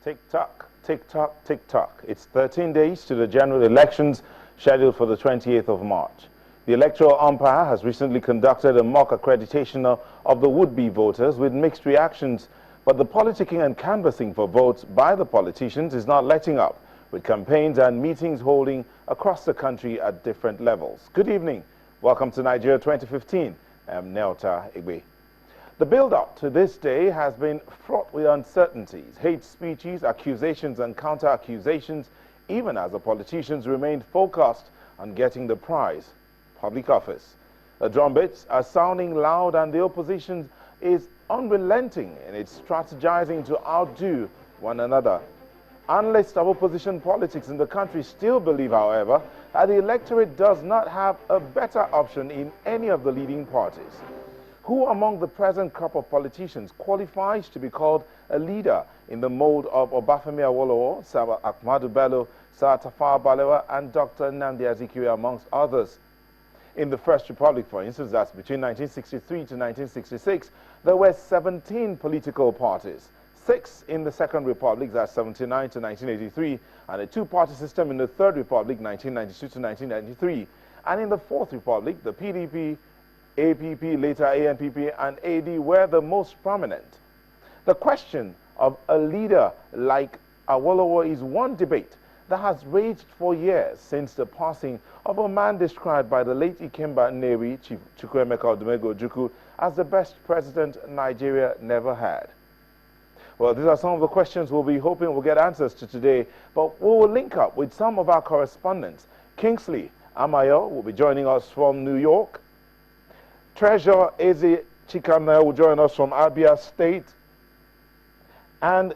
Tick-tock, tick-tock, tick-tock. It's 13 days to the general elections scheduled for the 28th of March. The electoral umpire has recently conducted a mock accreditation of the would-be voters with mixed reactions, but the politicking and canvassing for votes by the politicians is not letting up, with campaigns and meetings holding across the country at different levels. Good evening. Welcome to Nigeria 2015. I'm Nelta Igwe. The build-up to this day has been fraught with uncertainties, hate speeches, accusations and counter-accusations, even as the politicians remained focused on getting the prize, public office. The drumbeats are sounding loud and the opposition is unrelenting in its strategizing to outdo one another. Analysts of opposition politics in the country still believe, however, that the electorate does not have a better option in any of the leading parties. Who among the present crop of politicians qualifies to be called a leader in the mold of Obafemi Awolowo, Sir Ahmadu Bello, Sir Tafawa Balewa, and Dr. Nnamdi Azikiwe, amongst others? In the First Republic, for instance, that's between 1963 to 1966, there were 17 political parties. 6 in the Second Republic, that's 79 to 1983, and a two-party system in the Third Republic, 1992 to 1993. And in the Fourth Republic, the PDP, APP, later ANPP, and AD were the most prominent. The question of a leader like Awolowo is one debate that has raged for years since the passing of a man described by the late Ikemba Nnewi, Chief Chukwuemeka Odumegwu Ojukwu, as the best president Nigeria never had. Well, these are some of the questions we'll be hoping we'll get answers to today, but we will link up with some of our correspondents. Kingsley Amayo will be joining us from New York. Treasurer Eze Chikame will join us from Abia State. And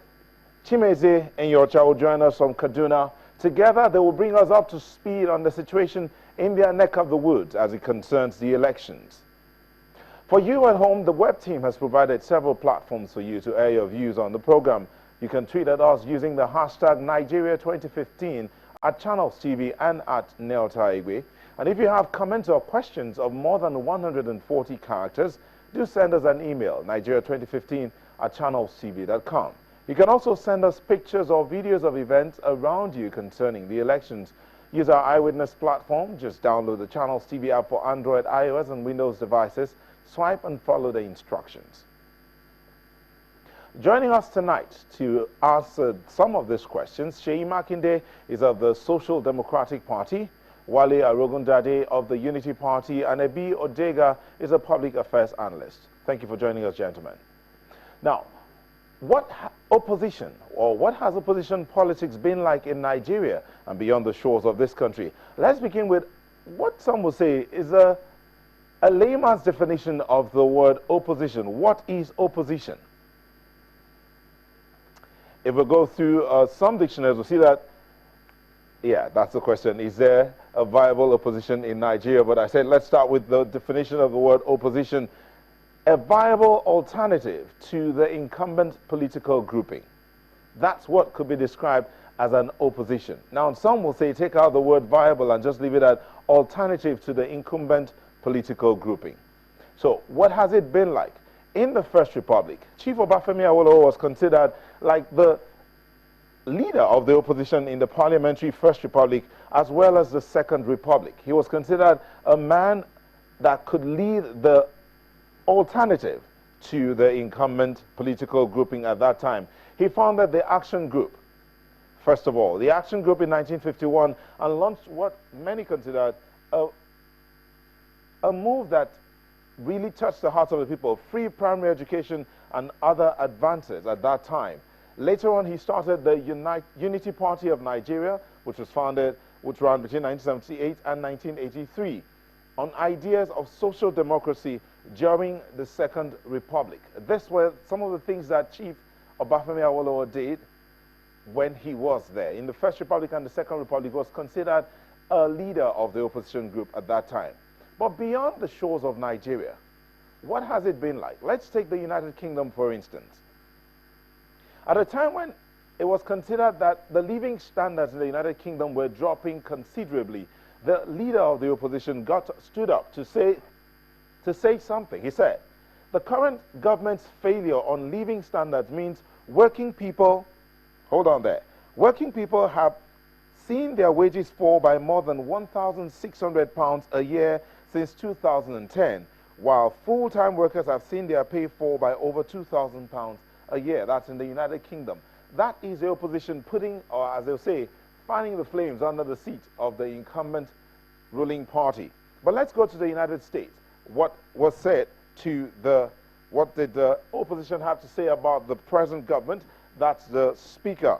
Chimeze Enyocha will join us from Kaduna. Together, they will bring us up to speed on the situation in their neck of the woods as it concerns the elections. For you at home, the web team has provided several platforms for you to air your views on the program. You can tweet at us using the hashtag Nigeria2015 at Channels TV and at Nelta Igwe. And if you have comments or questions of more than 140 characters, do send us an email, Nigeria2015 at channelstv.com. You can also send us pictures or videos of events around you concerning the elections. Use our Eyewitness platform. Just download the Channels TV app for Android, iOS, and Windows devices. Swipe and follow the instructions. Joining us tonight to answer some of these questions, Seyi Makinde is of the Social Democratic Party, Wale Arogundade of the Unity Party, and Ebi Odega is a public affairs analyst. Thank you for joining us, gentlemen. Now, what has opposition politics been like in Nigeria and beyond the shores of this country? Let's begin with what some would say is a layman's definition of the word opposition. What is opposition? If we go through some dictionaries, we'll see that, yeah, that's the question. Is there a viable opposition in Nigeria? But I said, let's start with the definition of the word opposition. A viable alternative to the incumbent political grouping. That's what could be described as an opposition. Now, some will say take out the word viable and just leave it at alternative to the incumbent political grouping. So, what has it been like? In the First Republic, Chief Obafemi Awolowo was considered like the leader of the opposition in the parliamentary First Republic as well as the Second Republic. He was considered a man that could lead the alternative to the incumbent political grouping at that time. He founded the Action Group, first of all, the Action Group in 1951, and launched what many considered a move that really touched the hearts of the people, free primary education and other advances at that time. Later on, he started the Unity Party of Nigeria, which ran between 1978 and 1983, on ideas of social democracy during the Second Republic. These were some of the things that Chief Obafemi Awolowo did when he was there. In the First Republic and the Second Republic, he was considered a leader of the opposition group at that time. But beyond the shores of Nigeria, what has it been like? Let's take the United Kingdom, for instance. At a time when it was considered that the living standards in the United Kingdom were dropping considerably, the leader of the opposition stood up to say something. He said, the current government's failure on living standards means working people Hold on there. Working people have seen their wages fall by more than £1,600 a year since 2010, while full-time workers have seen their pay fall by over £2,000 a year. That's in the United Kingdom. That is the opposition putting, or as they'll say, fanning the flames under the seat of the incumbent ruling party. But let's go to the United States. What was said to what did the opposition have to say about the present government? That's the Speaker,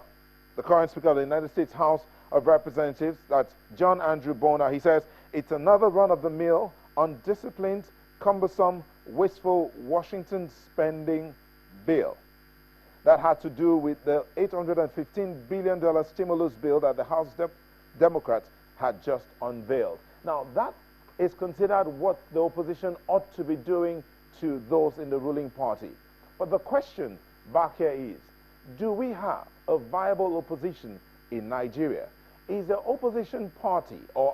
the current Speaker of the United States House of Representatives, that's John Andrew Boner. He says, it's another run-of-the-mill, undisciplined, cumbersome, wasteful Washington spending bill that had to do with the $815 billion stimulus bill that the House Democrats had just unveiled. Now, that is considered what the opposition ought to be doing to those in the ruling party. But the question back here is, do we have a viable opposition in Nigeria? Is the opposition party or